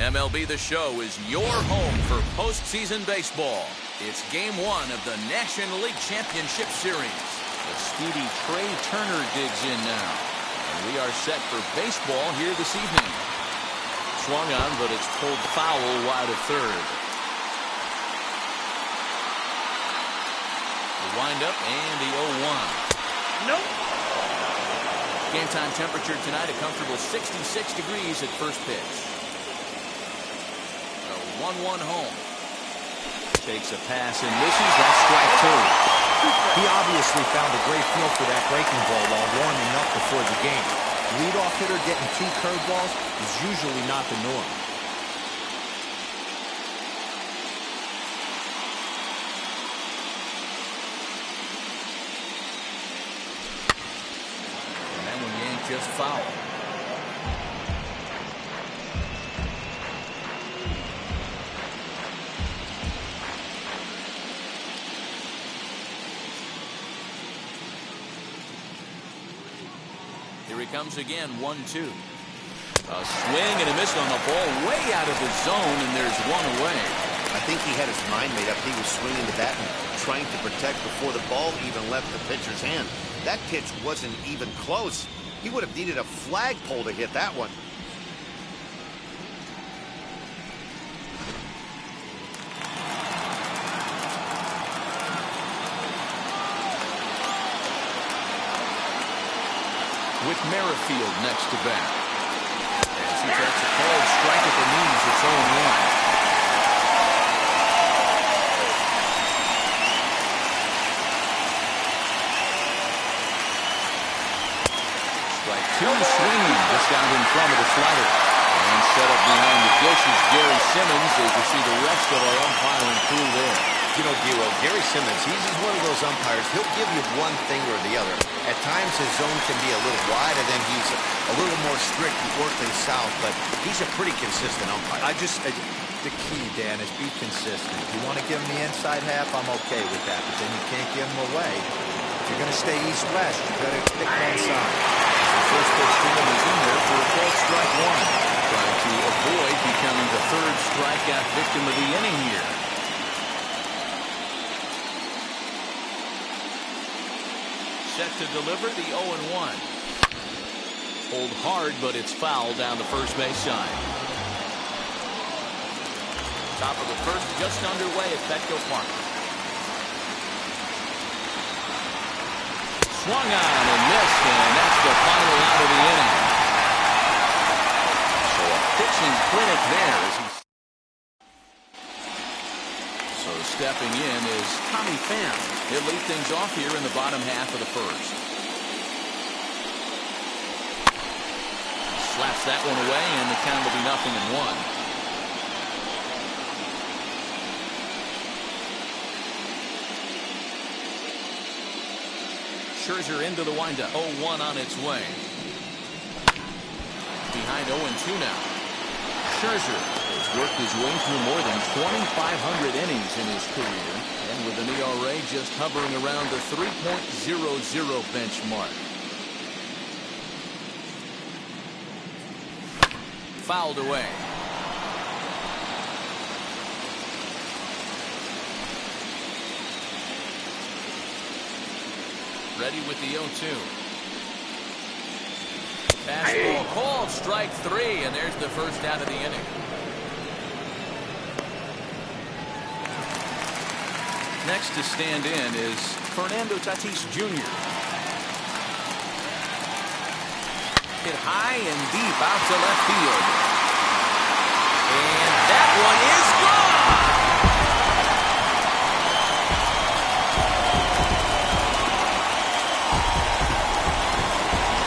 MLB The Show is your home for postseason baseball. It's Game 1 of the National League Championship Series. The speedy Trey Turner digs in now. And we are set for baseball here this evening. Swung on, but it's pulled foul wide of third. The windup and the 0-1. Nope. Game time temperature tonight, a comfortable 66 degrees at first pitch. The 1-1 home. Takes a pass and misses. That's strike two. He obviously found a great feel for that breaking ball while warming up before the game. Leadoff hitter getting 2 curveballs is usually not the norm. And that one yanked just foul. Here he comes again, 1-2. A swing and a miss on the ball way out of the zone, and there's one away. I think he had his mind made up. He was swinging the bat and trying to protect before the ball even left the pitcher's hand. That pitch wasn't even close. He would have needed a flagpole to hit that one. With Merrifield next to bat. As he takes a cold strike at the knees, it's 0-1. Strike two, swinging just out in front of the slider. And set up behind the dish is Gary Simmons as you see the rest of our umpiring crew there. You know, Giro, Gary Simmons, he's one of those umpires. He'll give you one thing or the other. At times his zone can be a little wide, and then he's a little more strict north and south, but he's a pretty consistent umpire. The key, Dan, is be consistent. If you want to give him the inside half, I'm okay with that, but then you can't give him away. If you're going to stay east-west, you better pick one side. The first pitch to him is in there for a called strike one. Trying to avoid becoming the third strikeout victim of the inning here. Set to deliver the 0-1. Hold hard, but it's foul down the first base side. Top of the first, just underway at Petco Park. Swung on and missed, and that's the final out of the inning. So a pitching clinic there as he. So stepping in is Tommy Pham. He'll lead things off here in the bottom half of the first. Slaps that one away, and the count will be 0-1. Scherzer into the windup. 0-1 on its way. Behind 0-2 now. Scherzer has worked his way through more than 2,500 innings in his career, and with an ERA just hovering around the 3.00 benchmark. Fouled away. Ready with the 0-2. Fastball called, strike three, and there's the first out of the inning. Next to stand in is Fernando Tatis Jr. Hit high and deep out to left field. And that one is gone!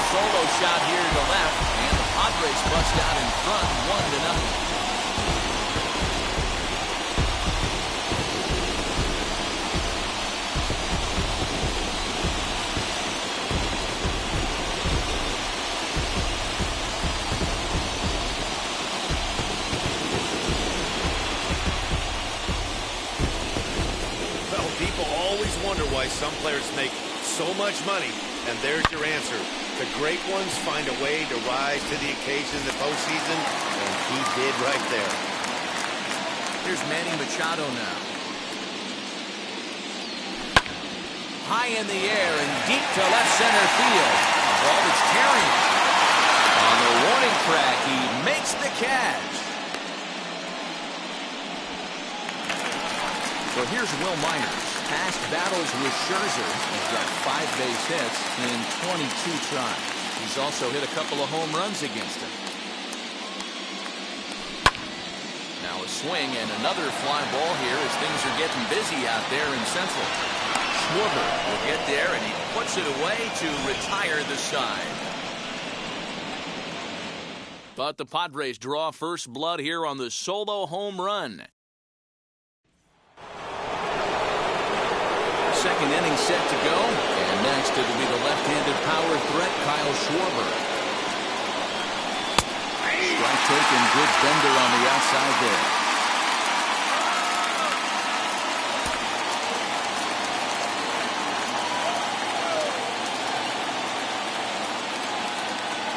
Solo shot here to the left, and the Padres bust out in front 1-0. Wonder why some players make so much money, and there's your answer. The great ones find a way to rise to the occasion in the postseason, and He did right there. Here's Manny Machado now. High in the air and deep to left center field. A ball that's carrying. On the warning track, he makes the catch. So here's Will Myers. Past battles with Scherzer. He's got 5 base hits in 22 tries. He's also hit a couple of home runs against him. Now a swing and another fly ball here as things are getting busy out there in Central. Schwarber will get there and he puts it away to retire the side. But the Padres draw first blood here on the solo home run. Second inning set to go, and next it'll be the left-handed power threat, Kyle Schwarber. Strike taken, good bender on the outside there.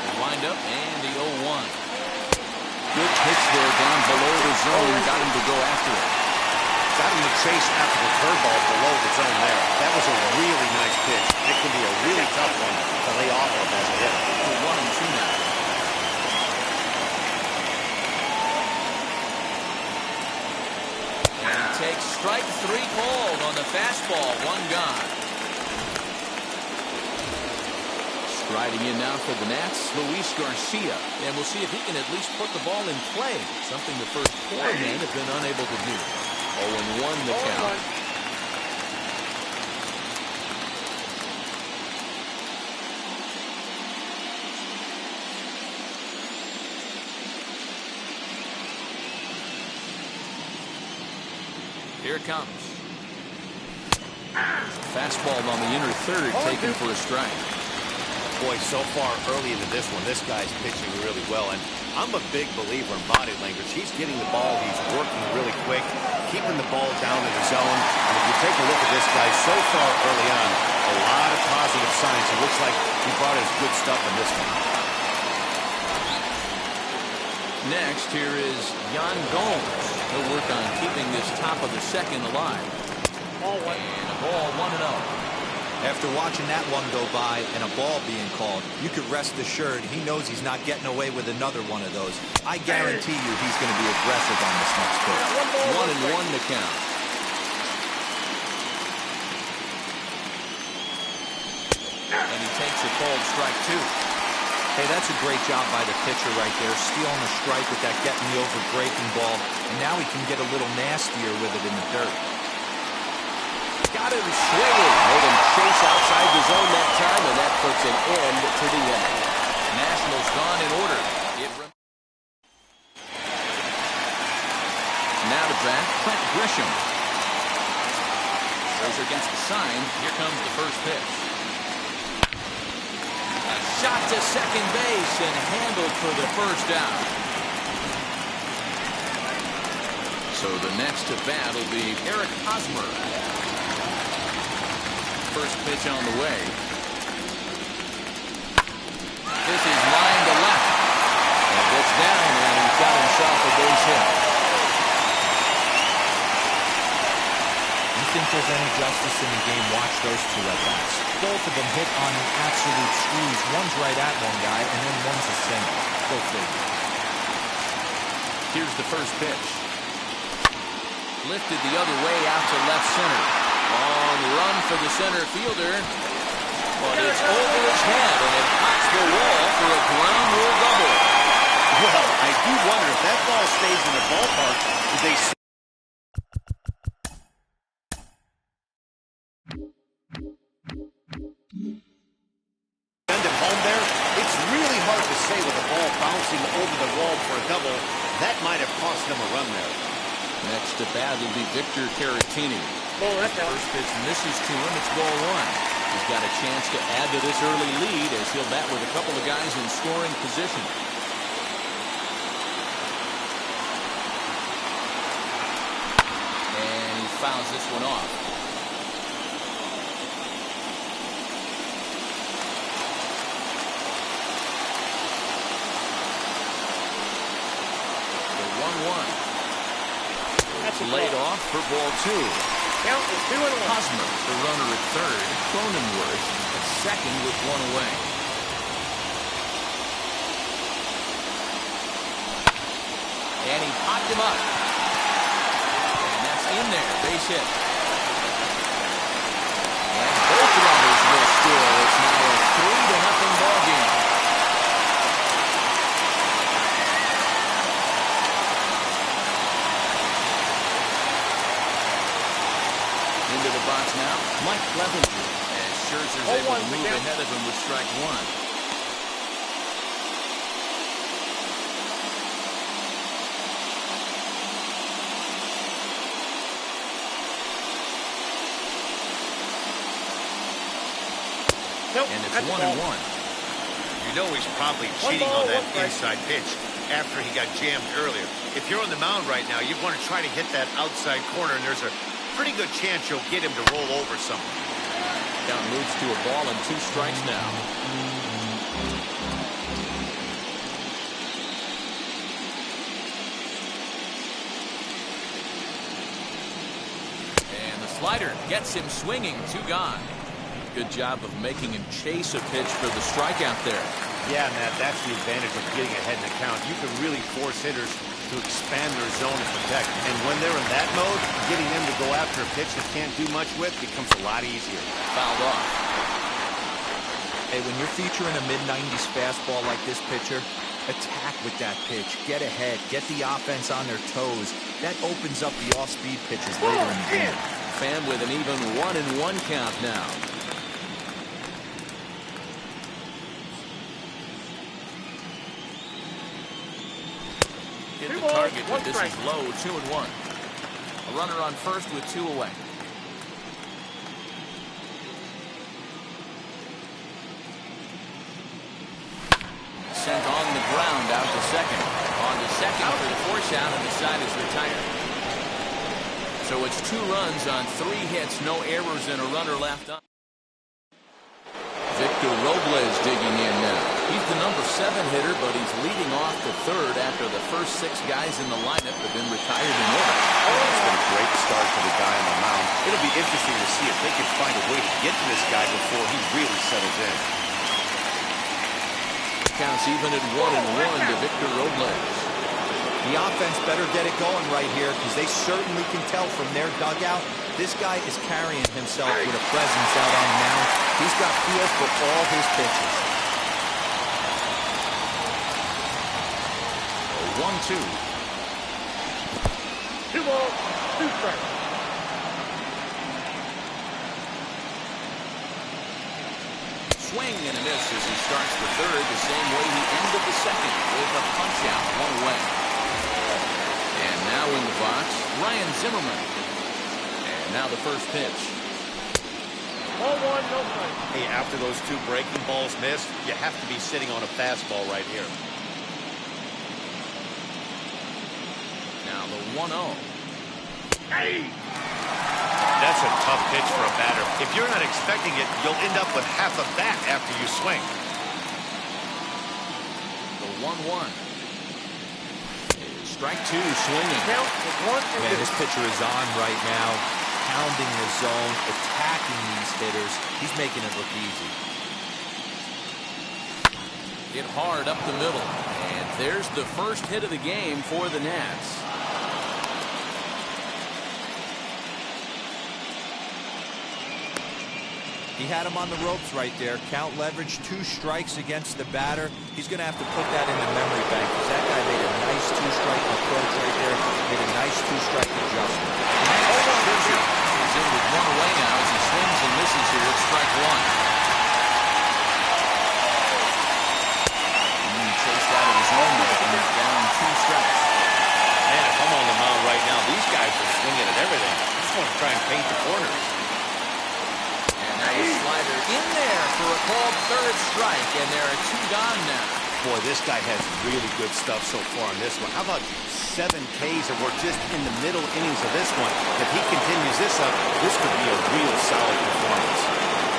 They wind up, and the 0-1. Good pitch there down below the zone, got him to go after it. Got him to chase after the curveball below the zone there. That was a really nice pitch. It can be a really tough one to lay off of as a hitter. We're 1-2 now. And he takes strike 3 called on the fastball. 1 gone. Striding in now for the Nats, Luis Garcia. And we'll see if he can at least put the ball in play. Something the first 4 men have been unable to do. 0-1 the count. Here it comes. Fastball on the inner third, taken for a strike. Boy, so far early into this one, this guy's pitching really well. And I'm a big believer in body language. He's getting the ball. He's working really quick, keeping the ball down in the zone. And if you take a look at this guy so far early on, a lot of positive signs. It looks like he brought his good stuff in this one. Next, here is Yan Gomes. He'll work on keeping this top of the second alive. And a ball 1-0. After watching that one go by and a ball being called, you could rest assured he knows he's not getting away with another one of those. I guarantee you he's going to be aggressive on this next pitch. 1-1 to count. And he takes a called strike 2. Hey, that's a great job by the pitcher right there, stealing a strike with that getting the over breaking ball, and now he can get a little nastier with it in the dirt. Got him swinging. Made him chase outside the zone that time, and that puts an end to the inning. Nationals gone in order. Now to bat, Clint Grisham. Scherzer against the sign. Here comes the first pitch. A shot to second base and handled for the first out. So the next to bat will be Eric Hosmer. First pitch on the way. This is line to left. And gets down and he's got himself a base hit. You think there's any justice in the game? Watch those 2 at-bats. Both of them hit on an absolute squeeze. One's right at one guy, and then one's a single. Go figure. Here's the first pitch. Lifted the other way out to left center. Long run for the center fielder, but it's over his head, and it pops the wall for a ground rule double. Well, I do wonder if that ball stays in the ballpark, do they send him home there? It's really hard to say with the ball bouncing over the wall for a double. That might have cost them a run there. Next to bat will be Victor Caratini. First pitch misses to him. It's ball 1. He's got a chance to add to this early lead as he'll bat with a couple of guys in scoring position. And he fouls this one off. laid off for ball 2. Count is 2-1. Hosmer, the runner at third. Cronenworth at second with one away. And he popped him up. And that's in there. Base hit. And both runners will score. It's now a 3-0 ball game. Into the box now, Mike Clevenger. As Scherzer's able to move ahead of him with strike 1. Nope, and it's 1-1. You know he's probably cheating on that inside pitch after he got jammed earlier. If you're on the mound right now, you want to try to hit that outside corner, and there's a pretty good chance you'll get him to roll over something. Count moves to a ball and 2 strikes now. And the slider gets him swinging. 2 gone. Good job of making him chase a pitch for the strikeout there. Yeah, Matt, that's the advantage of getting ahead in the count. You can really force hitters to expand their zone and protect. And when they're in that mode, getting them to go after a pitch they can't do much with becomes a lot easier. Fouled off. Hey, when you're featuring a mid-90s fastball like this pitcher, attack with that pitch. Get ahead. Get the offense on their toes. That opens up the off-speed pitches later in the game. Fan with an even 1-1 count now. Hit the target, but this is low. 2-1. A runner on first with 2 away. Sent on the ground out to second. On to second for the force out, and the side is retired. So it's 2 runs on 3 hits, no errors, and a runner left on. Victor Robles digging in now. He's the number 7 hitter, but he's leading off the third after the first 6 guys in the lineup have been retired in order. It's been a great start for the guy on the mound. It'll be interesting to see if they can find a way to get to this guy before he really settles in. Counts even at 1-1 to Victor Robles. The offense better get it going right here because they certainly can tell from their dugout this guy is carrying himself with a presence out on the mound. He's got feel for all his pitches. 1-2. 2 balls, 2 strikes. Swing and a miss as he starts the third the same way he ended the second with a punch out 1 away. And now in the box, Ryan Zimmerman. And now the first pitch. Ball 1, no strike. Hey, after those 2 breaking balls missed, you have to be sitting on a fastball right here. Now the 1-0. Hey! That's a tough pitch for a batter. If you're not expecting it, you'll end up with half a bat after you swing. The 1-1. Strike 2 swinging. Count is 1-2. Man, this pitcher is on right now, pounding the zone, attacking these hitters. He's making it look easy. Hit hard up the middle. And there's the first hit of the game for the Nats. He had him on the ropes right there. Count leverage, 2 strikes against the batter. He's going to have to put that in the memory bank because that guy made a nice 2-strike approach right there. Made a nice 2-strike adjustment. Scherzer is in with 1 away now as he swings and misses here at strike 1. Chased out of his own net and he's down 2 strikes. Man, if I'm on the mound right now, these guys are swinging at everything. I just want to try and paint the corners. Now the slider in there for a called third strike, and there are 2 gone now. Boy, this guy has really good stuff so far on this one. How about 7 Ks, and we're just in the middle innings of this one. If he continues this up, this could be a real solid performance.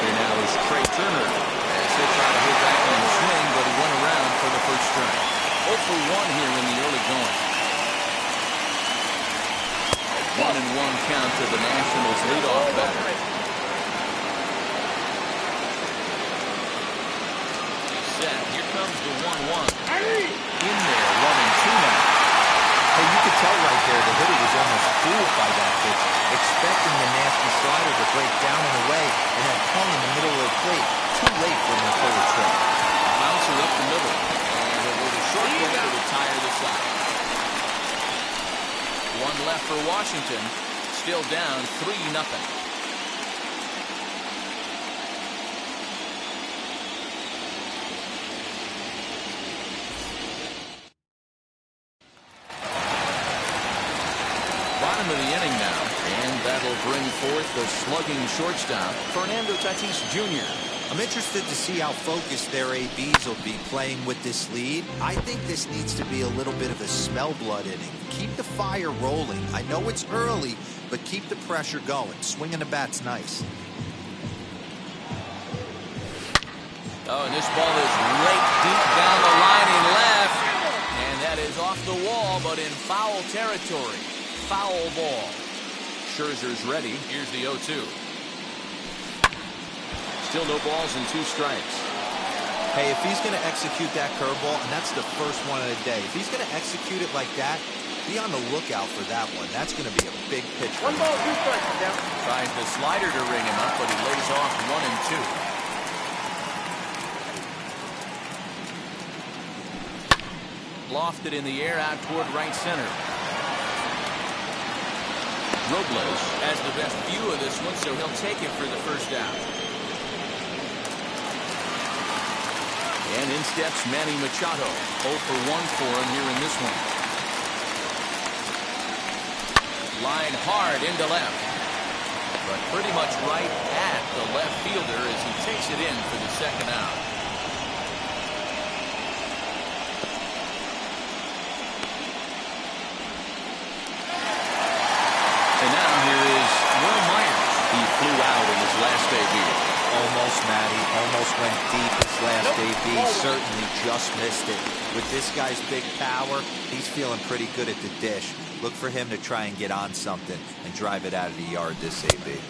Here now is Trey Turner. As he'll try to hit back on the swing, but he went around for the first strike. 0 for 1 here in the early going. 1-1 count to the Nationals leadoff batter. He's set. Here comes the 1-1. In there, running 2 now. Hey, you could tell right there the hitter was almost fooled by that pitch, expecting the nasty slider to break down and away, and that hung in the middle of the plate. Too late for him to pull the trip. Bouncer up the middle. And it was a short play to retire the side. 1 left for Washington. Still down 3-0. Bottom of the inning now, and that'll bring forth the slugging shortstop, Fernando Tatis Jr. I'm interested to see how focused their ABs will be playing with this lead. I think this needs to be a little bit of a smell blood inning. Keep the fire rolling. I know it's early, but keep the pressure going. Swinging the bat's nice. Oh, and this ball is raked deep down the line in left. And that is off the wall, but in foul territory. Foul ball. Scherzer's ready. Here's the 0-2. Still no balls and 2 strikes. Hey, if he's going to execute that curveball, and that's the first one of the day, if he's going to execute it like that, be on the lookout for that one. That's going to be a big pitch. 1 ball, 2 strikes. Down. Tries the slider to ring him up, but he lays off 1 and 2. Lofted in the air out toward right center. Robles has the best view of this one, so he'll take it for the first out. And in steps Manny Machado. 0 for 1 for him here in this one. Line hard into left. But pretty much right at the left fielder as he takes it in for the second out. And now here is Will Myers. He flew out in his last debut. Almost, Matty. Almost went deep his last AB. Certainly just missed it. With this guy's big power, he's feeling pretty good at the dish. Look for him to try and get on something and drive it out of the yard this AB.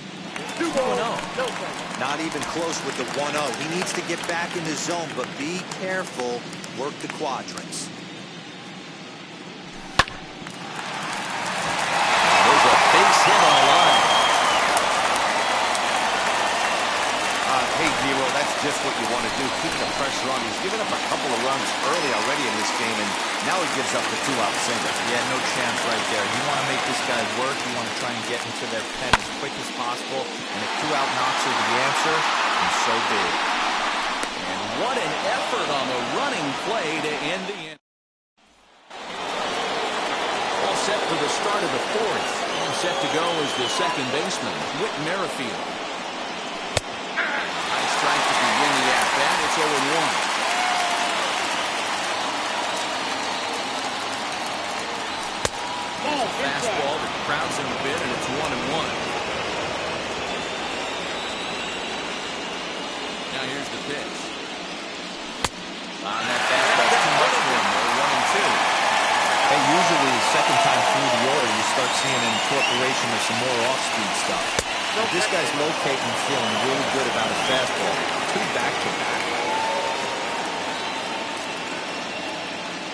2-0. No strikes. Not even close with the 1-0. He needs to get back in the zone, but be careful. Work the quadrants. There's a base hit on the line. Hey, Zero, that's just what you want to do. Keep the pressure on. He's given up a couple of runs early already in this game, and now he gives up the 2-out single. Yeah, no chance right there. You want to make this guy work. You want to try and get into their pen as quick as possible. And if 2-out knocks are the answer, and so be it. And what an effort on the running play to end the inning. All set for the start of the 4th. And set to go is the second baseman, Whit Merrifield. Nice strike to begin the at-bat. It's 0-1. Fastball that crowds him a bit, and it's 1-1. Now here's the pitch. That fastball's too much for him. 1-2. Hey, usually the second time through the order, you start seeing an incorporation of some more off-speed stuff. But this guy's locating and feeling really good about his fastball. 2 back-to-back.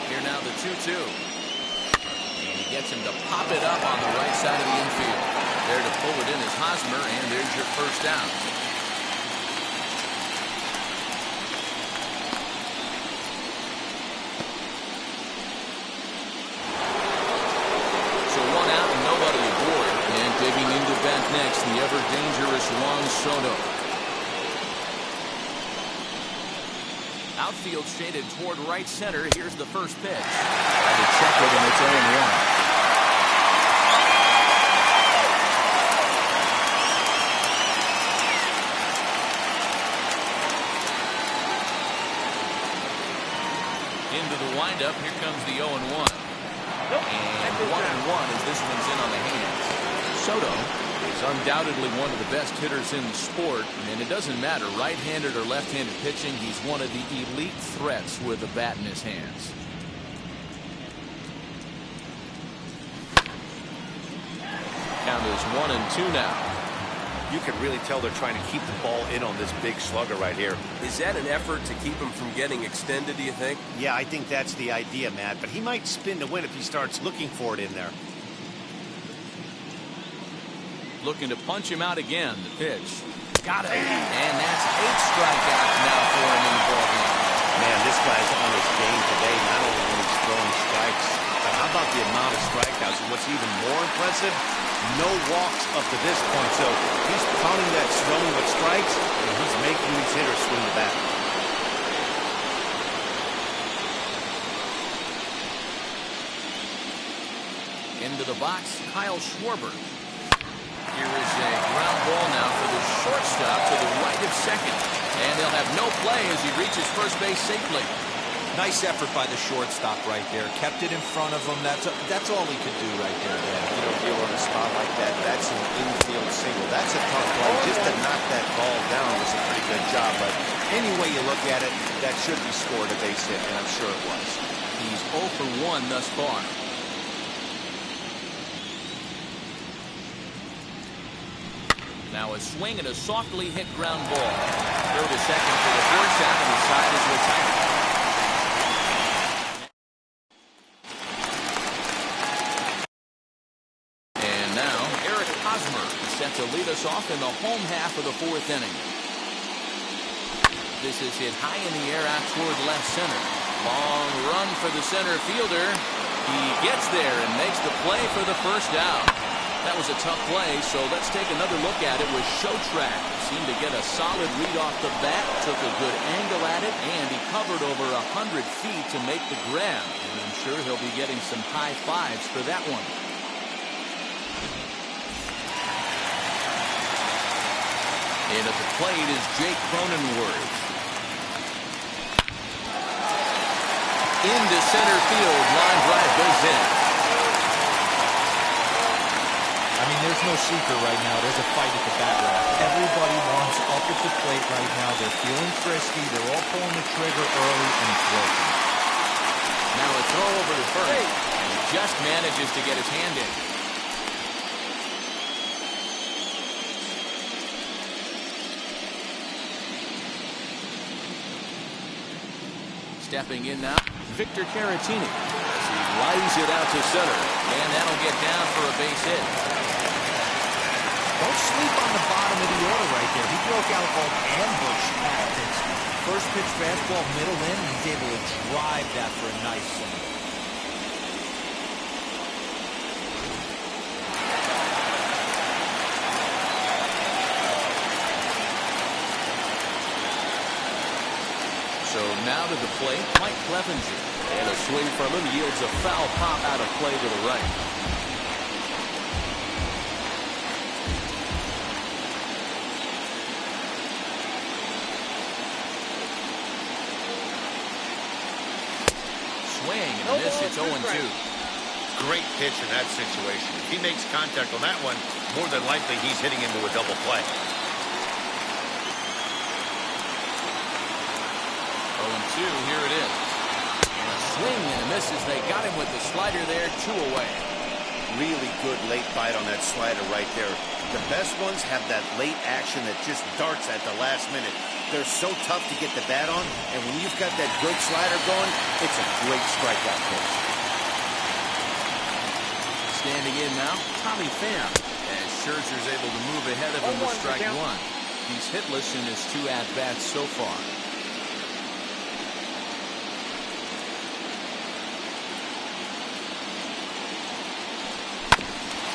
Here now the 2-2. And he gets him to pop it up on the right side of the infield. There to pull it in is Hosmer, and there's your first down. So 1 out and nobody aboard. And digging into bat next, the ever-dangerous Juan Soto. Outfield shaded toward right center. Here's the first pitch. Tried to check it, and it's 0-1. Into the windup. Here comes the 0-1. And 1-1 as this one's in on the hands. Soto is undoubtedly one of the best hitters in the sport, and it doesn't matter right-handed or left-handed pitching. He's one of the elite threats with a bat in his hands. count is 1-2 now. You can really tell they're trying to keep the ball in on this big slugger right here. Is that an effort to keep him from getting extended, do you think? Yeah, I think that's the idea, Matt. But he might spin to win if he starts looking for it in there. Looking to punch him out again. The pitch. Got it. And that's 8 strikeouts now for him in the ballgame. Man, this guy's on his game today, not only when he's throwing strikes, but how about the amount of strikeouts? And what's even more impressive, no walks up to this point. So he's pounding that stone with strikes, and he's making these hitters swing the bat. Into the box, Kyle Schwarber. Here is a ground ball now for the shortstop to the right of second. And they'll have no play as he reaches first base safely. Nice effort by the shortstop right there. Kept it in front of him. That's all he could do right there. You know, deal on a spot like that, that's an infield single. That's a tough play. Just to knock that ball down was a pretty good job. But any way you look at it, that should be scored a base hit, and I'm sure it was. He's 0 for 1 thus far. Now a swing and a softly hit ground ball. Throw to second for the force out, and the side is retired. And now Eric Hosmer is set to lead us off in the home half of the 4th inning. This is hit high in the air out toward left center. Long run for the center fielder. He gets there and makes the play for the first out. That was a tough play, so let's take another look at it with Showtrack. Seemed to get a solid read off the bat, took a good angle at it, and he covered over 100 feet to make the grab. And I'm sure he'll be getting some high fives for that one. And at the plate is Jake Cronenworth. Into center field, line drive goes in. I mean, there's no secret right now. There's a fight at the bat rack. Everybody wants up at the plate right now. They're feeling frisky. They're all pulling the trigger early, and it's working. Now a throw over to first, and he just manages to get his hand in. Stepping in now, Victor Caratini. As he lines it out to center, and that'll get down for a base hit. Don't sleep on the bottom of the order right there. He broke out all ambush tactics. First pitch fastball, middle in, and he's able to drive that for a nice swing. So now to the plate, Mike Clevenger. And a swing from him yields a foul pop out of play to the right. Swing and a miss. It's 0-2. Great pitch in that situation. If he makes contact on that one, more than likely he's hitting into a double play. 0-2, here it is. And a swing and a miss as they got him with the slider there, 2 away. Really good late bite on that slider right there. The best ones have that late action that just darts at the last minute. They're so tough to get the bat on, and when you've got that good slider going, it's a great strikeout pitch. Standing in now, Tommy Pham. As Scherzer's able to move ahead of him with strike 1. He's hitless in his 2 at-bats so far.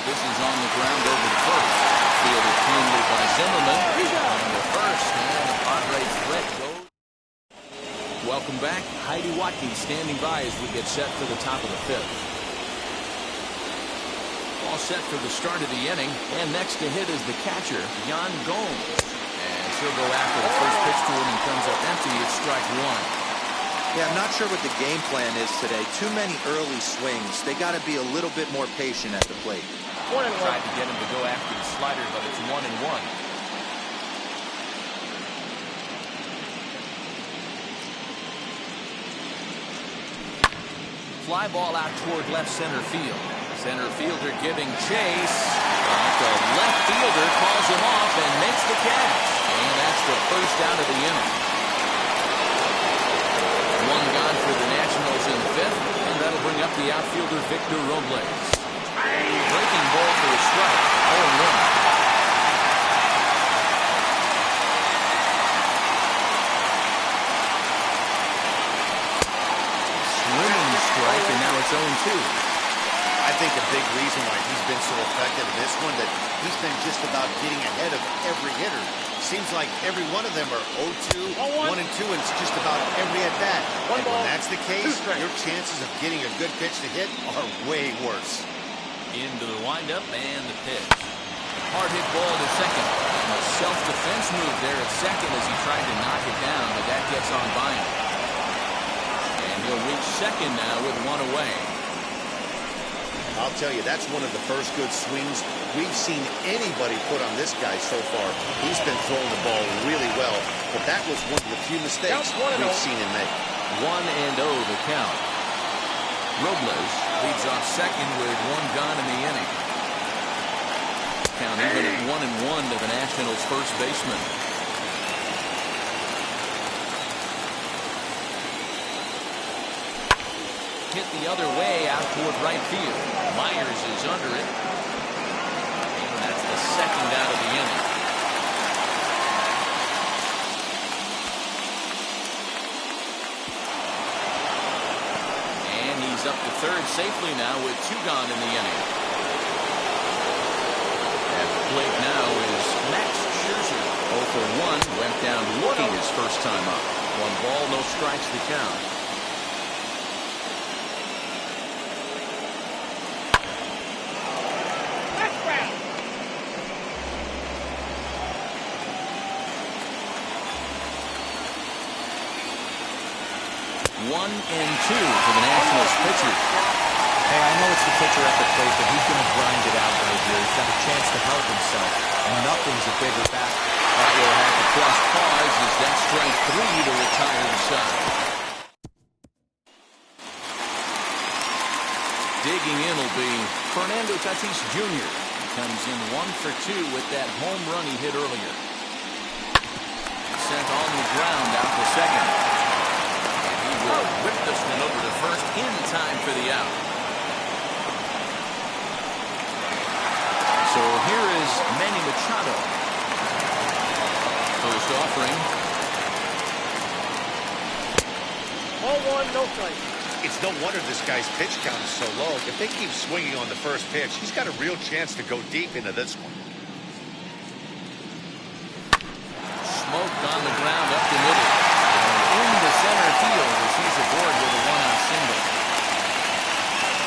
This is on the ground over to first. Fielded cleanly by Zimmerman. On the first, and the Padres threat goes. Welcome back. Heidi Watkins standing by as we get set for the top of the 5th. All set for the start of the inning, and next to hit is the catcher, Yan Gomes. And she'll go after the first pitch to him and comes up empty. It's strike 1. Yeah, I'm not sure what the game plan is today. Too many early swings. They got to be a little bit more patient at the plate. Tried to get him to go after the slider, but it's 1-1. Fly ball out toward left center field. Center fielder giving chase. But the left fielder calls him off and makes the catch. And that's the first out of the inning. One gone for the Nationals in the fifth, and that'll bring up the outfielder Victor Robles. Breaking ball for a strike. 0-1. Strike, and now it's 0-2. I think a big reason why he's been so effective in this one, that he's been just about getting ahead of every hitter. Seems like every one of them are 0-2, 1-2, and it's just about every at-bat. And when that's the case, your chances of getting a good pitch to hit are way worse. Into the windup and the pitch. Hard hit ball to second. And a self-defense move there at second as he tried to knock it down, but that gets on by him. He'll reach second now with one away. I'll tell you, that's one of the first good swings we've seen anybody put on this guy so far. He's been throwing the ball really well, but that was one of the few mistakes we've seen him make. 1-0 the count. Robles leads off second with one gone in the inning. Count even at 1-1 to the Nationals' first baseman. Hit the other way out toward right field. Myers is under it. And that's the second out of the inning. And he's up to third safely now with two gone in the inning. At the plate now is Max Scherzer. 0 for 1. Went down looking his first time up. 1 ball, no strikes to count. One and two for the Nationals pitcher. Hey, I know it's the pitcher at the plate, but he's going to grind it out right here. He's got a chance to help himself, and nothing's a bigger bat. That will have to cross pause as that strike 3 to retire the side. Digging in will be Fernando Tatis Jr. He comes in 1 for 2 with that home run he hit earlier. Sent on the ground out to second. Will whip this one over to first in time for the out. So here is Manny Machado. First offering. 0-1, no strike. It's no wonder this guy's pitch count is so low. If they keep swinging on the first pitch, he's got a real chance to go deep into this one. Smoked on the ground up the middle. Into center field as he's aboard with a one-out single.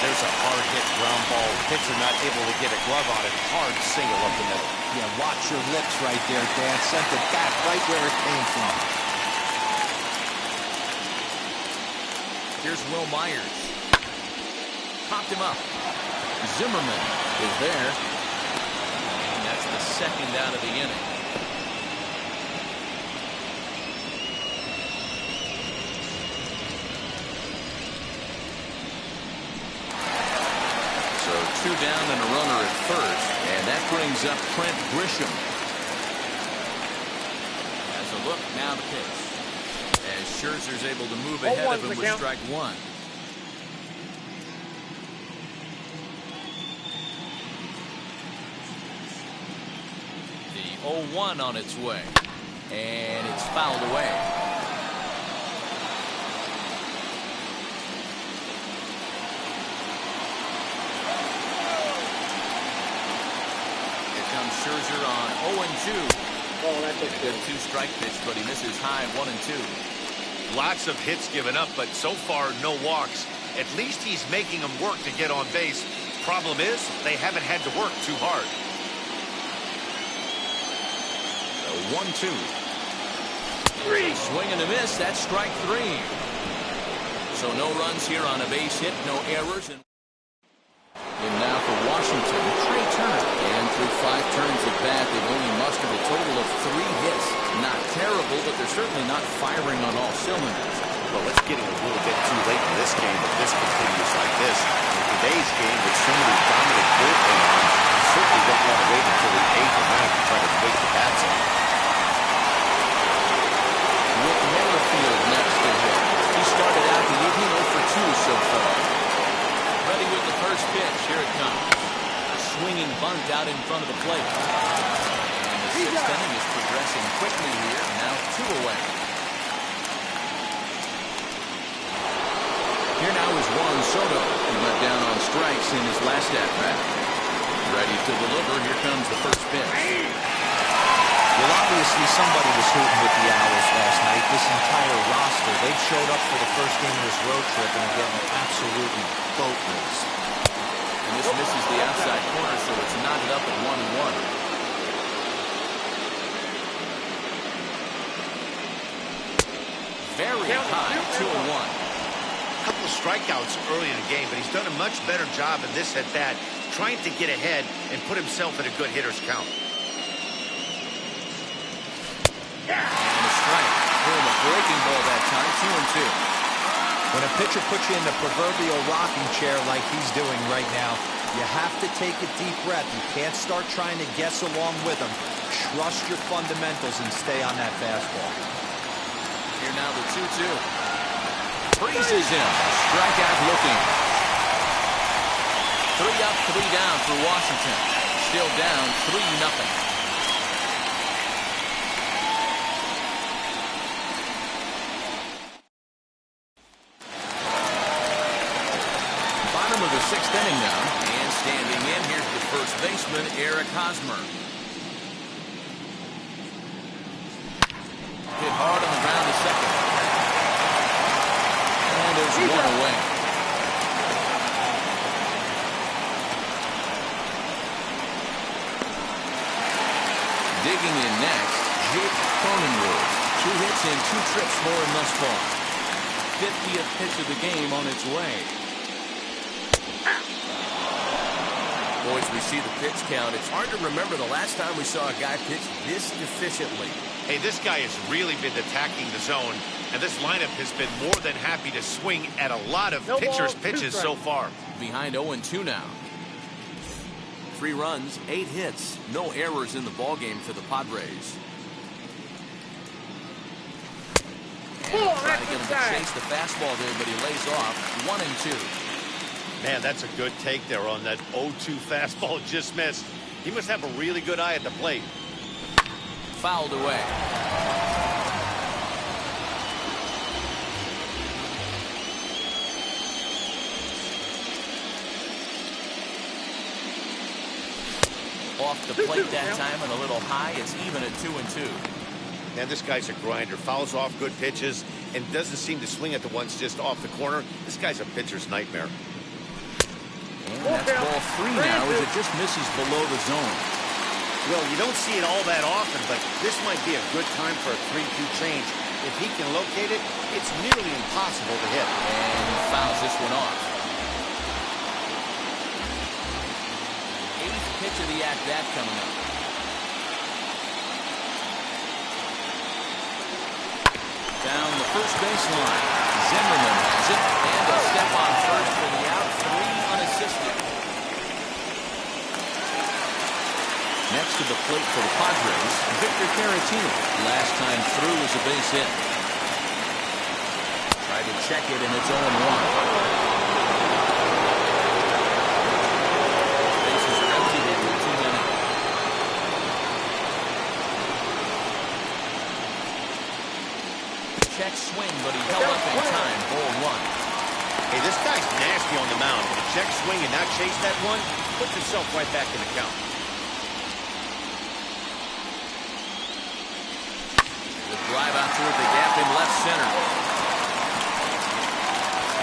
There's a hard-hit ground ball. Pitcher not able to get a glove on it. Hard single up the middle. Yeah, watch your lips right there, Dan. Sent it back right where it came from. Here's Will Myers. Popped him up. Zimmerman is there. And that's the second out of the inning. Two down and a runner at first, and that brings up Trent Grisham. As a look, now the pitch. As Scherzer's able to move ahead of him with strike 1. The 0-1 on its way, and it's fouled away. Scherzer on 0-2. Oh, that's a good 2-strike pitch, but he misses high 1-2. Lots of hits given up, but so far no walks. At least he's making them work to get on base. Problem is, they haven't had to work too hard. So 1-2. Swing and a miss. That's strike 3. So no runs here on a base hit, no errors. And now for Washington, Trey Turner. And through 5 turns at bat, they've only mustered a total of 3 hits. Not terrible, but they're certainly not firing on all cylinders. Well, it's getting a little bit too late in this game if this continues like this. In today's game, with so many dominant bullpen arms, so certainly don't want to wait until the 8th or 9th to try to wake the bats up. With Merrifield next to him. He started out the evening 0 for 2 so far. Ready with the first pitch. Here it comes. A swinging bunt out in front of the plate. And the sixth inning is progressing quickly here. Now 2 away. Here now is Juan Soto, who went down on strikes in his last at-bat. Ready to deliver. Here comes the first pitch. Well, obviously somebody was hooting with the Owls last night. This entire roster, they showed up for the first game of this road trip and are getting absolutely boatloads. And this misses the outside corner, so it's knotted up at 1-1. Very high, 2-1. A couple of strikeouts early in the game, but he's done a much better job in this at-bat, trying to get ahead and put himself in a good hitter's count. And a strike. Boom, a breaking ball that time, 2-2. When a pitcher puts you in the proverbial rocking chair like he's doing right now, you have to take a deep breath. You can't start trying to guess along with him. Trust your fundamentals and stay on that fastball. Here now the 2-2. Freezes him. Strikeout looking. 3 up, 3 down for Washington. Still down 3-0. Sixth inning now, and standing in, here's the first baseman, Eric Hosmer. Hit hard on the ground to second. And there's 1 away. Digging in next, Jake Cronenworth. 2 hits and 2 trips for him thus far. 50th pitch of the game on its way. Boys, we see the pitch count. It's hard to remember the last time we saw a guy pitch this efficiently. Hey, this guy has really been attacking the zone, and this lineup has been more than happy to swing at a lot of pitchers' pitches so far. Behind 0-2 now. 3 runs, 8 hits, no errors in the ballgame for the Padres. Trying to get him to chase the fastball there, but he lays off. 1-2. Man, that's a good take there on that 0-2 fastball just missed. He must have a really good eye at the plate. Fouled away. Off the plate that time and a little high. It's even at 2-2. Man, this guy's a grinder. Fouls off good pitches and doesn't seem to swing at the ones just off the corner. This guy's a pitcher's nightmare. And that's ball 3 now as it just misses below the zone. Well, you don't see it all that often, but this might be a good time for a 3-2 change. If he can locate it, it's nearly impossible to hit. And he fouls this one off. 8th pitch of the at-bat coming up. Down the first baseline. Zimmerman has it, and a step on first for the out. 3 unassisted. Next to the plate for the Padres, Victor Caratini. Last time through was a base hit. Tried to check it, and it's 0-1. Bases are empty here with 2 men. Check swing, but he held up in time. Ball 1. Hey, this guy's nasty on the mound. With a check swing and not chase that one, puts himself right back in the count. The drive out toward the gap in left center.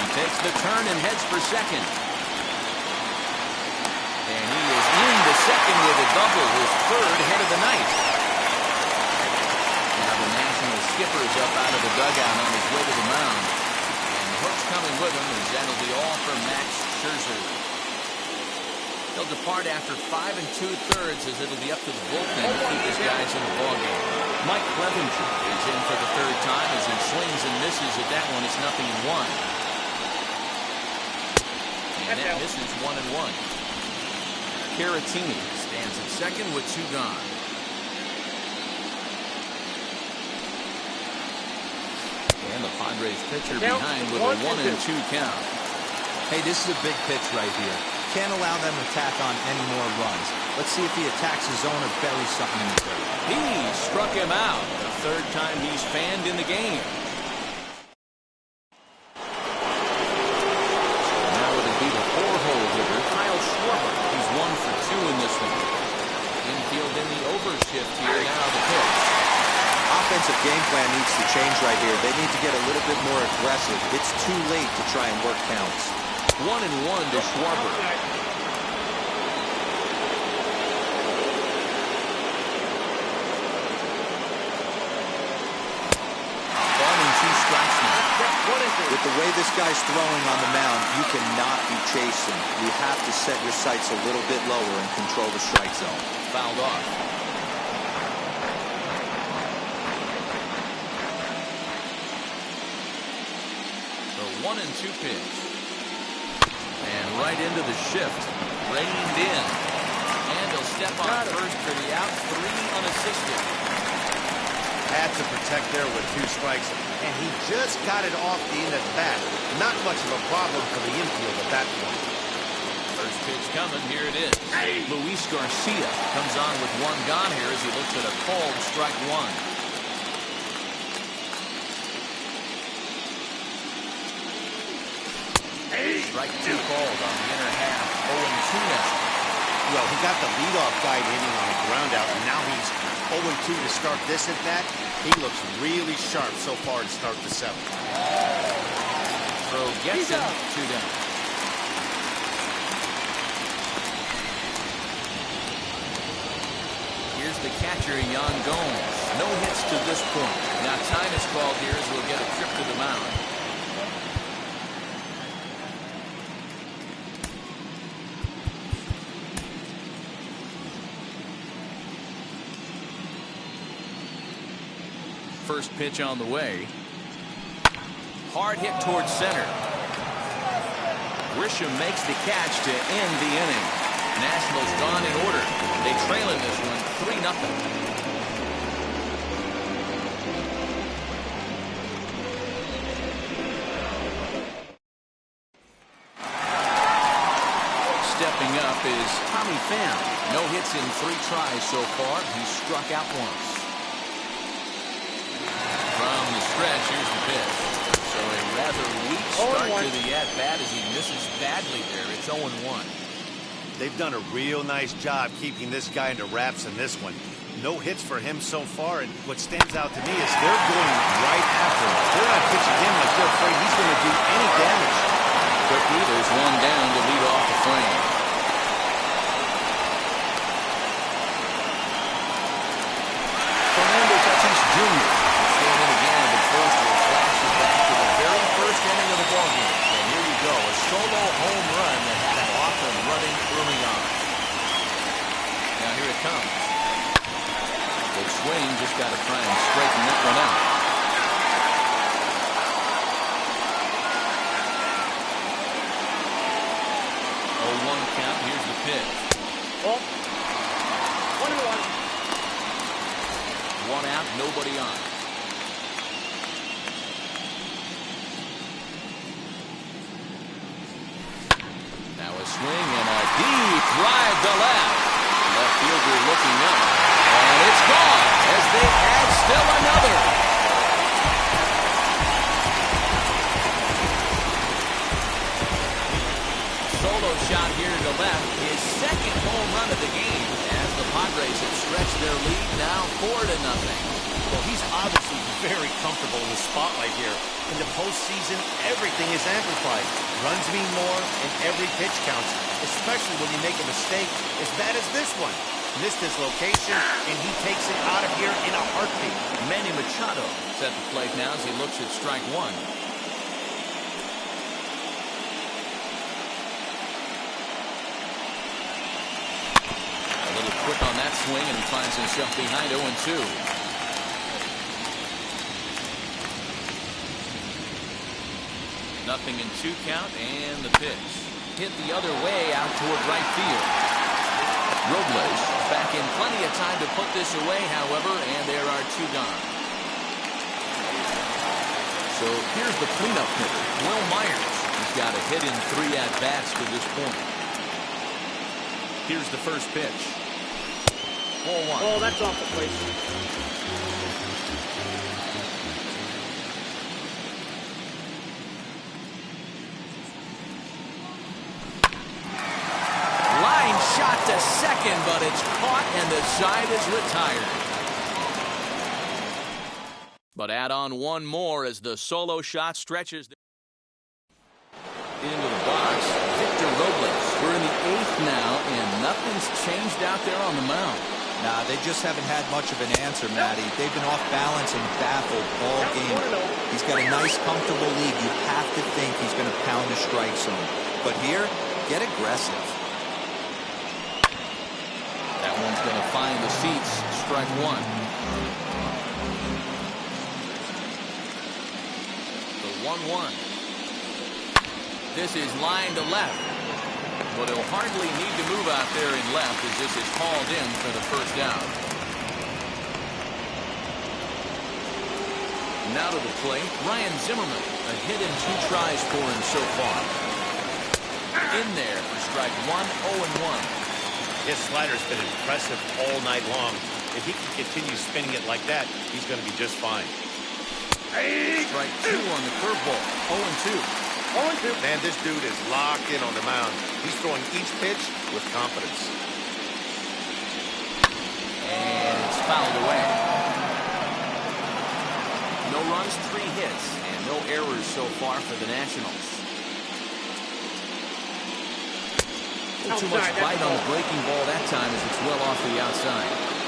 He takes the turn and heads for second. And he is in the second with a double, his 3rd hit of the night. Now the national skipper is up out of the dugout on his way to the mound. Hook's coming with him, and that'll be all for Max Scherzer. He'll depart after 5 2/3 as it'll be up to the bullpen to keep his guys in the ballgame. Mike Clevenger is in for the 3rd time as he swings and misses at that one. It's 0-1. And that misses 1-1. Caratini stands at second with 2 gone. And the Padres pitcher behind with a 1-2 count. Hey, this is a big pitch right here. Can't allow them to tack on any more runs. Let's see if he attacks his zone or buries something in the dirt. He struck him out. The 3rd time he's fanned in the game. So now it'll be the 4-hole hitter, Kyle Schwarber. He's 1 for 2 in this one. Infield in the overshift here. Now the pitch. Offensive game plan needs to change right here. They need to get a little bit more aggressive. It's too late to try and work counts. 1-1 to Schwarber. Ball and 2 strikes now. With the way this guy's throwing on the mound, you cannot be chasing. You have to set your sights a little bit lower and control the strike zone. Fouled off. The 1-2 pitch. And right into the shift. Reined in. And he'll step on first for the out. 3 unassisted. Had to protect there with 2 strikes, and he just got it off the end of the bat. Not much of a problem for the infield at that point. First pitch coming. Here it is. Luis Garcia comes on with 1 gone here as he looks at a called strike 1. Strike 2 called on the inner half. 0-2 now. Well, he got the leadoff guy hitting on a ground out, and now he's 0-2 to start this at bat. He looks really sharp so far to start the 7th. Throw gets him. 2 down. Here's the catcher, Yan Gomes. No hits to this point. Now time is called here as we'll get a trip to the mound. First pitch on the way. Hard hit towards center. Grisham makes the catch to end the inning. Nationals gone in order. They trail in this one 3-0. Stepping up is Tommy Pham. No hits in 3 tries so far. He's struck out once. From the stretch, here's the pitch. So a rather weak start to the at-bat as he misses badly there. It's 0-1. They've done a real nice job keeping this guy into wraps in this one. No hits for him so far, and what stands out to me is they're going right after him. They're not pitching him like they're afraid he's going to do any damage. Quickly, there's 1 down to lead off the frame. Fernando Tatis Jr. Staying in again, but first will flash it back to the very first inning of the ballgame. And here you go, a solo home run that had him off and running early on. Now here it comes. Good swing, just got to try and straighten that one out. Count. Here's the pitch. Ball. 1-1. 1 out, nobody on. Now a swing and a deep drive to left. Left fielder looking up. And it's gone as they add still another. Solo shot here to left. His 2nd home run of the game as the Padres have stretched their lead now 4-0. Well, he's obviously very comfortable in the spotlight here. In the postseason, everything is amplified. Runs mean more, and every pitch counts, especially when you make a mistake as bad as this one. Missed his location, and he takes it out of here in a heartbeat. Manny Machado is at the plate now as he looks at strike 1. Quick on that swing, and he finds himself behind 0-2. Nothing in 2 count, and the pitch hit the other way out toward right field. Robles back in plenty of time to put this away, however, and there are 2 gone. So here's the cleanup hitter, Will Myers. He's got a hit in 3 at-bats to this point. Here's the first pitch. Ball 1. Oh, that's off the plate. Line shot to second, but it's caught and the side is retired. But add on 1 more as the solo shot stretches into the box. Victor Robles. We're in the 8th now, and nothing's changed out there on the mound. Nah, they just haven't had much of an answer, Matty. They've been off balance and baffled all game. He's got a nice, comfortable lead. You have to think he's going to pound the strike zone. But here, get aggressive. That one's going to find the seats. Strike 1. The 1-1. This is line to left. But he'll hardly need to move out there in left as this is hauled in for the first down. Now to the plate, Ryan Zimmerman. A hit in 2 tries for him so far. In there for strike 1, 0-1. His slider's been impressive all night long. If he can continue spinning it like that, he's going to be just fine. Strike 2 on the curveball, 0-2. Man, this dude is locked in on the mound. He's throwing each pitch with confidence. And it's fouled away. No runs, 3 hits, and no errors so far for the Nationals. A little too much bite on the breaking ball that time as it's well off the outside.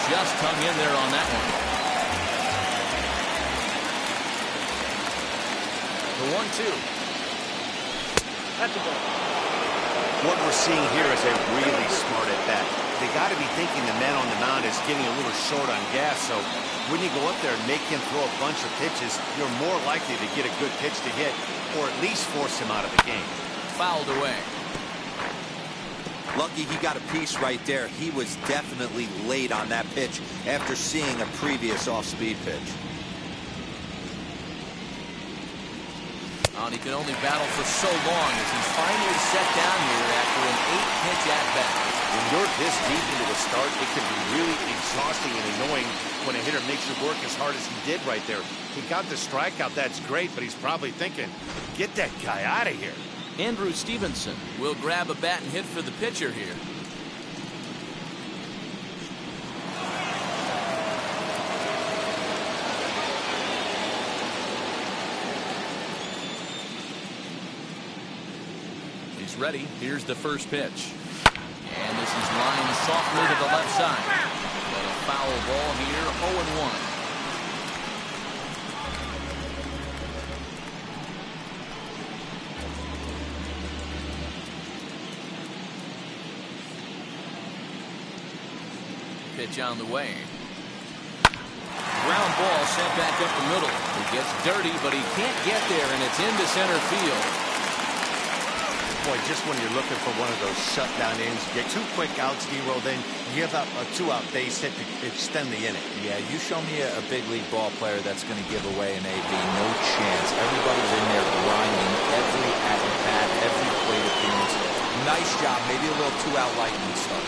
Just hung in there on that one. The 1-2. That's a ball. What we're seeing here is a really smart at-bat. They got to be thinking the man on the mound is getting a little short on gas, so when you go up there and make him throw a bunch of pitches, you're more likely to get a good pitch to hit, or at least force him out of the game. Fouled away. Lucky he got a piece right there. He was definitely late on that pitch after seeing a previous off-speed pitch. And he can only battle for so long as he's finally set down here after an 8-pitch at-bat. When you're this deep into a start, it can be really exhausting and annoying when a hitter makes you work as hard as he did right there. He got the strikeout, that's great, but he's probably thinking, get that guy out of here. Andrew Stevenson will grab a bat and hit for the pitcher here. He's ready. Here's the first pitch. And this is lined softly to the left side. But a foul ball here, 0-1. Pitch on the way. Ground ball sent back up the middle. He gets dirty, but he can't get there, and it's into center field. Boy, just when you're looking for one of those shutdown innings, you get 2 quick outs, Hero, then you give up a 2-out base hit to extend the inning. Yeah, you show me a big league ball player that's going to give away an AB. No chance. Everybody's in there grinding every at-bat, every plate appearance. Nice job. Maybe a little 2-out lightning start.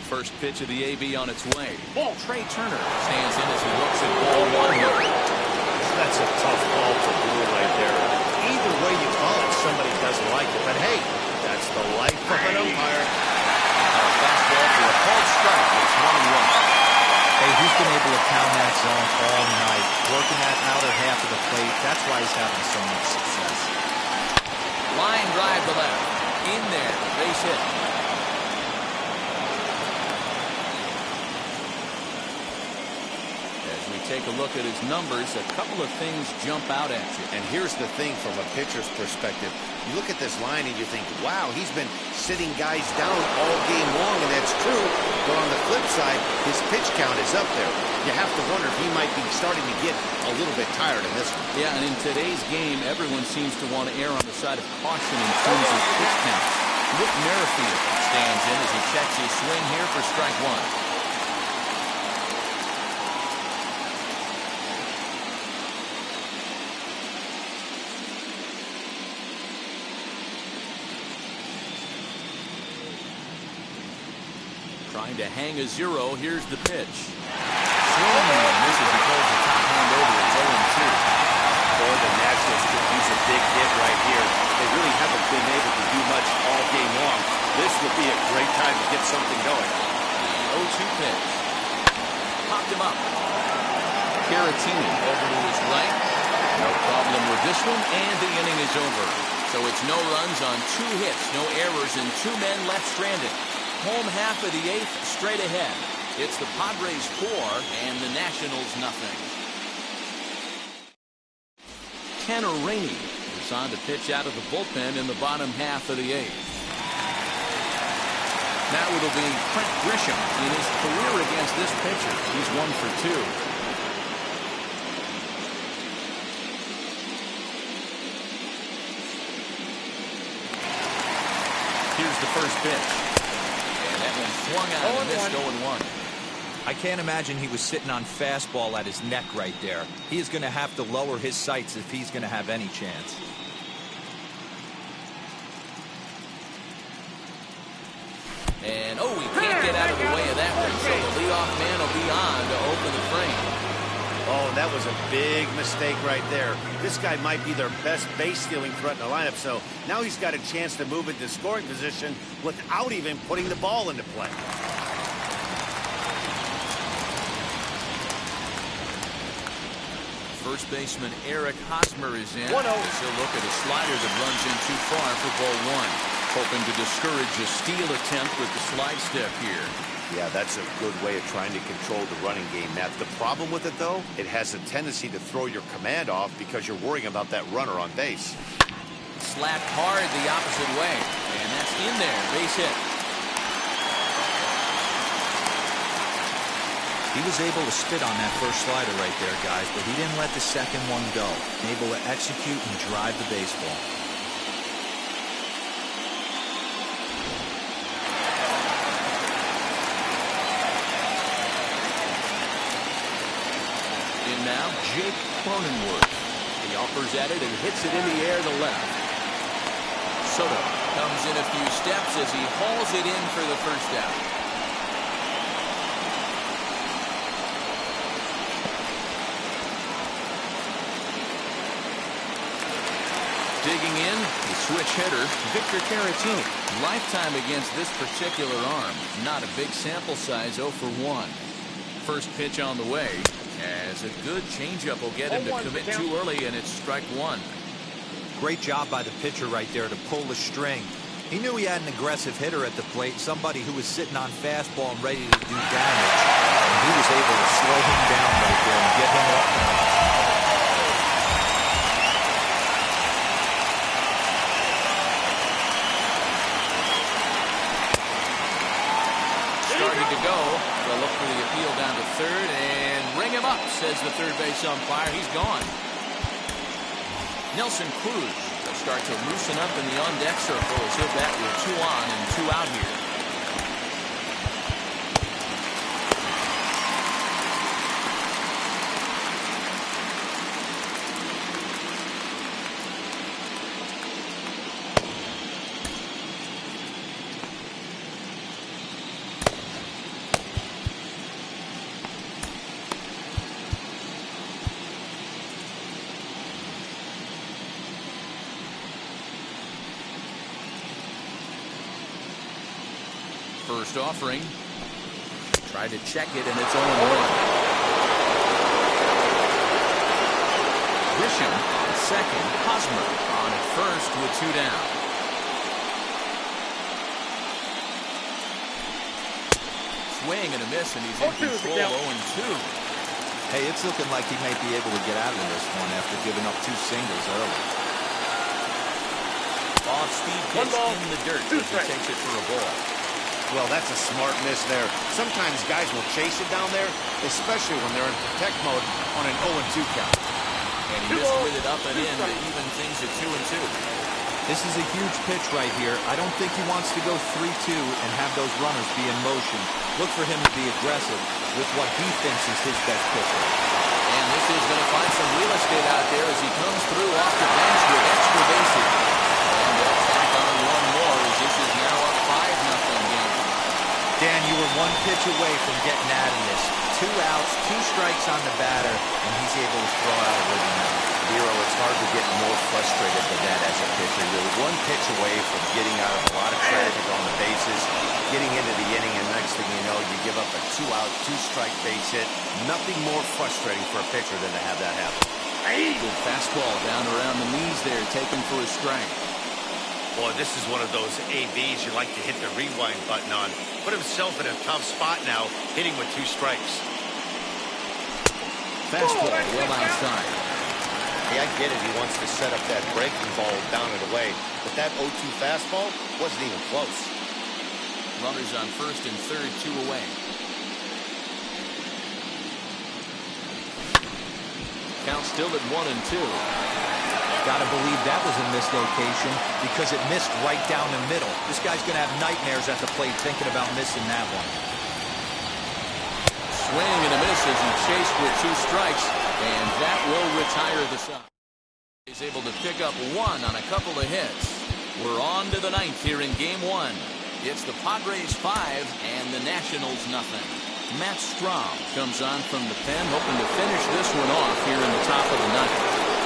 First pitch of the AB on its way. Ball. Trey Turner stands in as he looks at ball 1. That's a tough ball to rule right there. Either way you call it, somebody doesn't like it. But hey, that's the life of an umpire. A fastball for a called strike. It's 1-1. Hey, he's been able to pound that zone all night, working that outer half of the plate. That's why he's having so much success. Line drive to left. In there. Base hit. Take a look at his numbers, a couple of things jump out at you. And here's the thing from a pitcher's perspective. You look at this line and you think, wow, he's been sitting guys down all game long, and that's true. But on the flip side, his pitch count is up there. You have to wonder if he might be starting to get a little bit tired in this one. Yeah, and in today's game, everyone seems to want to err on the side of caution in terms of pitch counts. Whit Merrifield stands in as he checks his swing here for strike one. Trying to hang a zero. Here's the pitch. Swing and misses. He pulls the top hand over. It's 0-2. Boy, the Nationals could use a big hit right here. They really haven't been able to do much all game long. This would be a great time to get something going. The 0-2 pitch. Popped him up. Caratini over to his right. No problem with this one, and the inning is over. So it's no runs on 2 hits, no errors, and 2 men left stranded. Home half of the 8th, straight ahead. It's the Padres 4 and the Nationals nothing. Tanner Rainey is on to pitch out of the bullpen in the bottom half of the 8th. Now it'll be Trent Grisham in his career against this pitcher. He's 1 for 2. Here's the first pitch. Swung out and missed 0-1. I can't imagine he was sitting on fastball at his neck right there. He is going to have to lower his sights if he's going to have any chance. And, he can't get out of the way of that one. So the leadoff man will be on to open the frame. Oh, that was a big mistake right there. This guy might be their best base-stealing threat in the lineup, so now he's got a chance to move into scoring position without even putting the ball into play. First baseman Eric Hosmer is in. 1-0. He'll look at a slider that runs in too far for ball 1. Hoping to discourage a steal attempt with the slide step here. Yeah, that's a good way of trying to control the running game, Matt. The problem with it, though, it has a tendency to throw your command off because you're worrying about that runner on base. Slapped hard the opposite way, and that's in there. Base hit. He was able to spit on that first slider right there, guys, but he didn't let the second one go. Able to execute and drive the baseball. Now Jake Cronenworth. He offers at it and hits it in the air to left. Soto comes in a few steps as he hauls it in for the first out. Digging in, the switch hitter, Victor Caratini. Lifetime against this particular arm. Not a big sample size, 0 for 1. First pitch on the way. As a good changeup will get him to commit too early, and it's strike 1. Great job by the pitcher right there to pull the string. He knew he had an aggressive hitter at the plate, somebody who was sitting on fastball and ready to do damage. And he was able to slow him down right there and get him off balance. Starting to go. They'll look for the appeal down to third and ring him up, says the third base umpire. He's gone. Nelson Cruz will start to loosen up in the on-deck circle as he'll bat with 2 on and 2 out here. First offering. Tried to check it, and it's 0-1. Grisham on second. Hosmer on at first with 2 down. Swing and a miss, and he's in control. 0-2. Hey, it's looking like he may be able to get out of this one after giving up 2 singles early. On off-speed pitch in the dirt as he takes it for a ball. Well, that's a smart miss there. Sometimes guys will chase it down there, especially when they're in protect mode on an 0-2 count. And he missed with it up and in to even things at 2-2. This is a huge pitch right here. I don't think he wants to go 3-2 and have those runners be in motion. Look for him to be aggressive with what he thinks is his best pitcher. And this is going to find some real estate out there as he comes through off the bench with extra bases. And they'll tack on one more as this is now a 5-0 game. Dan, you were one pitch away from getting out of this. 2 outs, 2 strikes on the batter, and he's able to throw out a rhythm now. Hero, it's hard to get more frustrated than that as a pitcher. You're one pitch away from getting out of a lot of traffic on the bases, getting into the inning, and next thing you know, you give up a 2-out, 2-strike base hit. Nothing more frustrating for a pitcher than to have that happen. Good fastball down around the knees there, taken for a strike. Boy, this is one of those ABs you like to hit the rewind button on. Put himself in a tough spot now, hitting with 2 strikes. Fastball well outside. Hey, I get it. He wants to set up that breaking ball down and away. But that 0-2 fastball wasn't even close. Runners on first and third, 2 away. Count still at 1-2. Gotta believe that was a mislocation because it missed right down the middle. This guy's gonna have nightmares at the plate thinking about missing that one. Swing and a miss as he chased with 2 strikes, and that will retire the side. He's able to pick up 1 on a couple of hits. We're on to the 9th here in Game 1. It's the Padres 5 and the Nationals nothing. Matt Strahm comes on from the pen, hoping to finish this one off here in the top of the 9th.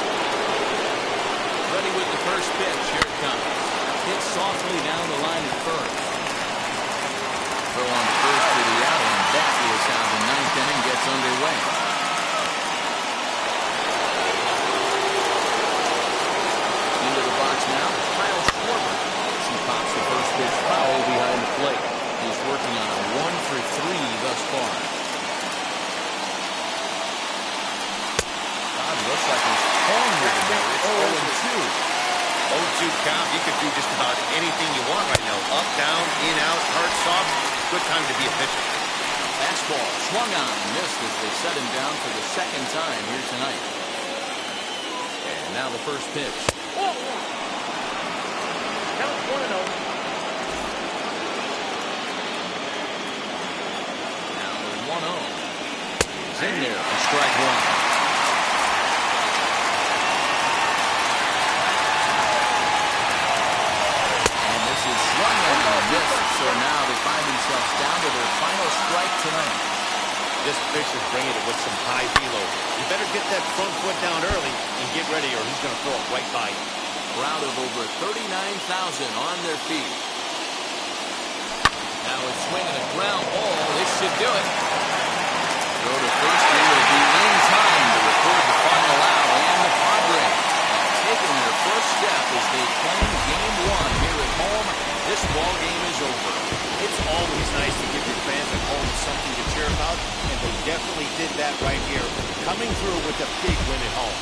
Ready with the first pitch. Here it comes. Hit softly down the line at first. Throw on the first for the out, and that is how the 9th inning gets underway. Into the box now, Kyle Schwarber. He pops the first pitch foul behind the plate. He's working on a 1-for-3 thus far. God, looks like he's pulling with it there. It's 0-2. 0-2 count. You could do just about anything you want right now. Up, down, in, out, hard, soft. Good time to be a pitcher. Fastball swung on and missed as they set him down for the second time here tonight. And now the first pitch. Count 1-0. Now the 1-0. He's in there for strike 1. So now they find themselves down to their final strike tonight. This pitcher's bringing it with some high velo. You better get that front foot down early and get ready or he's going to throw it right by you. Crowd of over 39,000 on their feet. Now it's swinging a ground ball. This should do it. Throw to first here will be in time to record the final out. And the Padres taking their first step as they claim Game 1 here at home. This ball game is over. It's always nice to give your fans at home something to cheer about, and they definitely did that right here, coming through with a big win at home.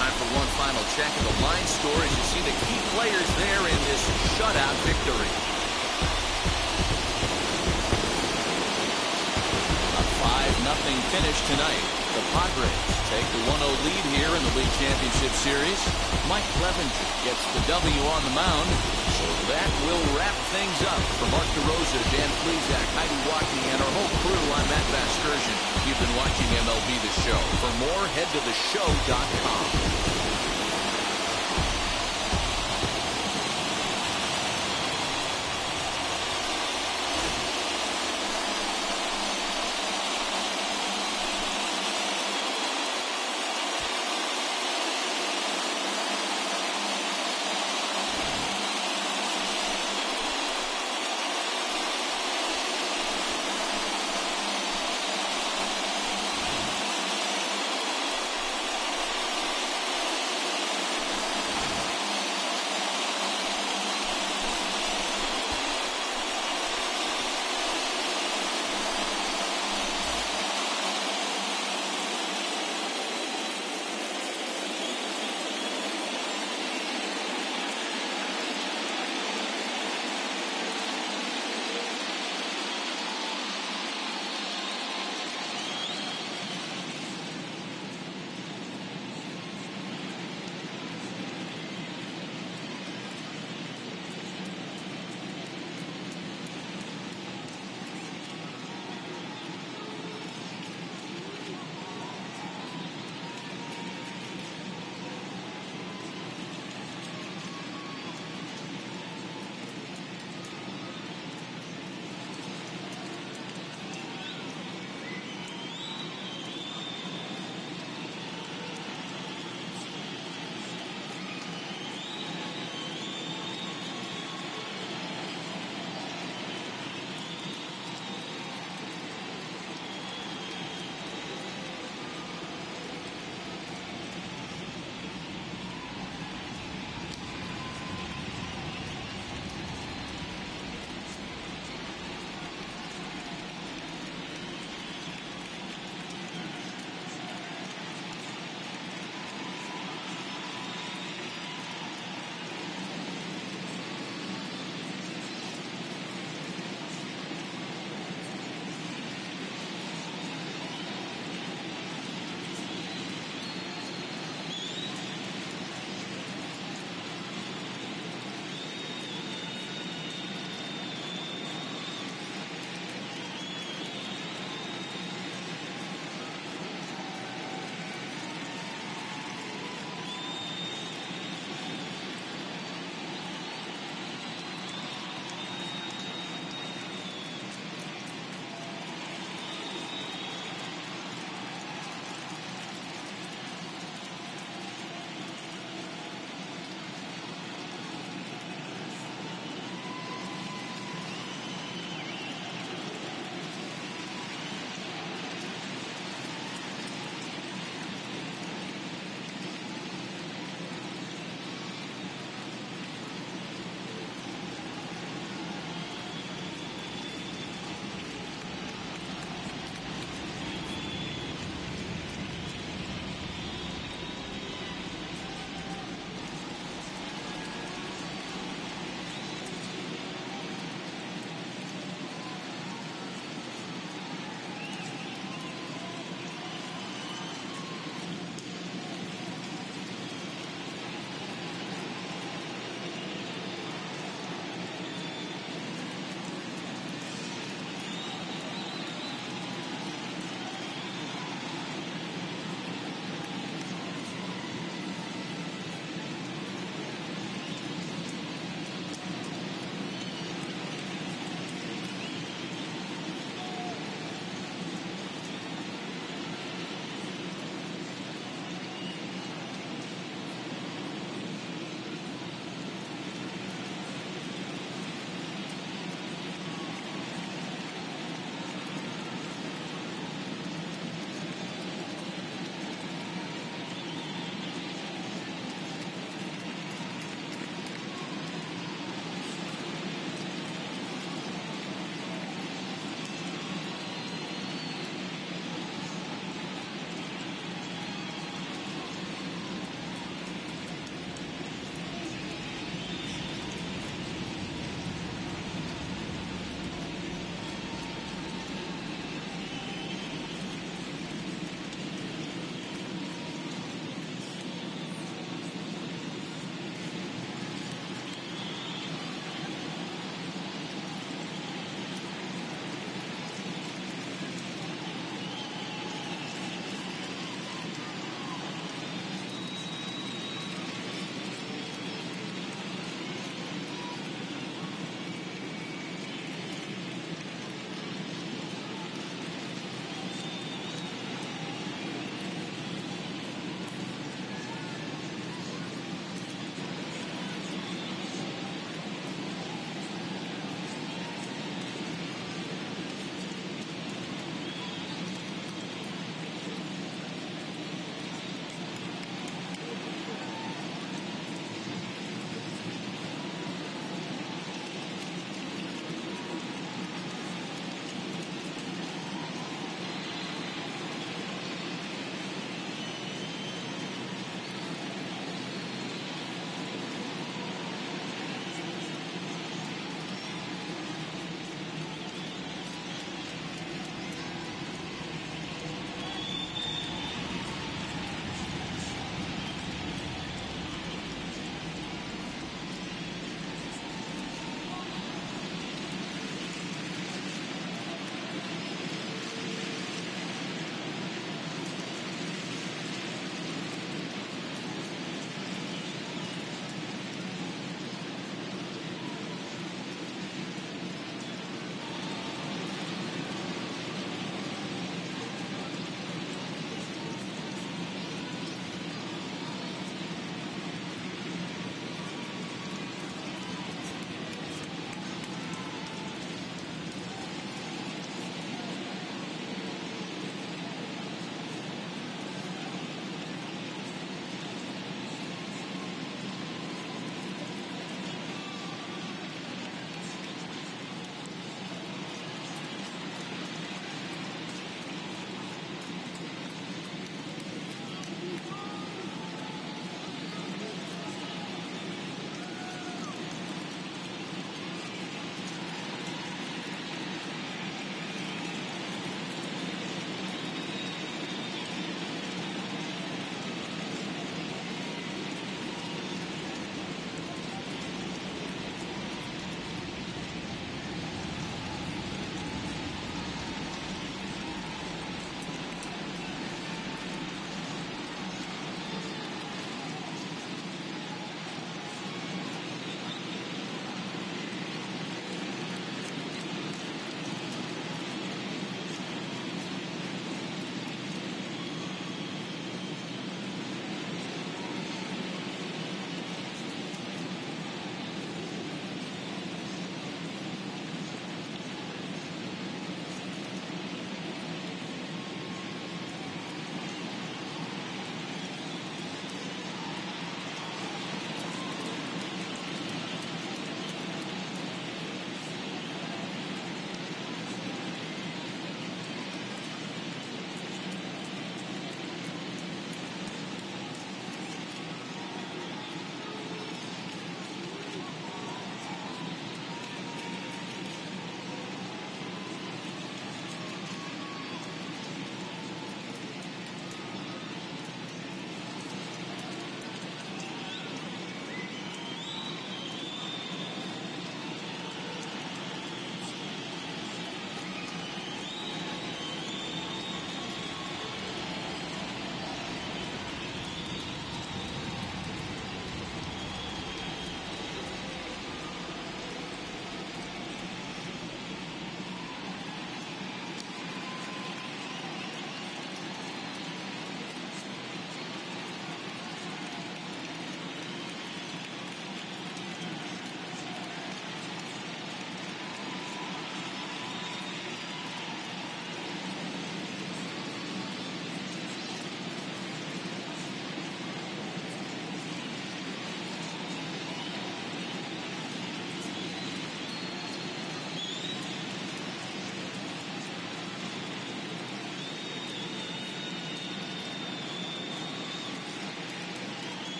Time for one final check of the line score as you see the key players there in this shutout victory. A 5-0 finish tonight. The Padres take the 1-0 lead here in the League Championship Series. Mike Clevenger gets the W on the mound. So that will wrap things up. For Mark DeRosa, Dan Plesac, Heidi Watkey, and our whole crew, I'm Matt Vasgersian. You've been watching MLB The Show. For more, head to theshow.com.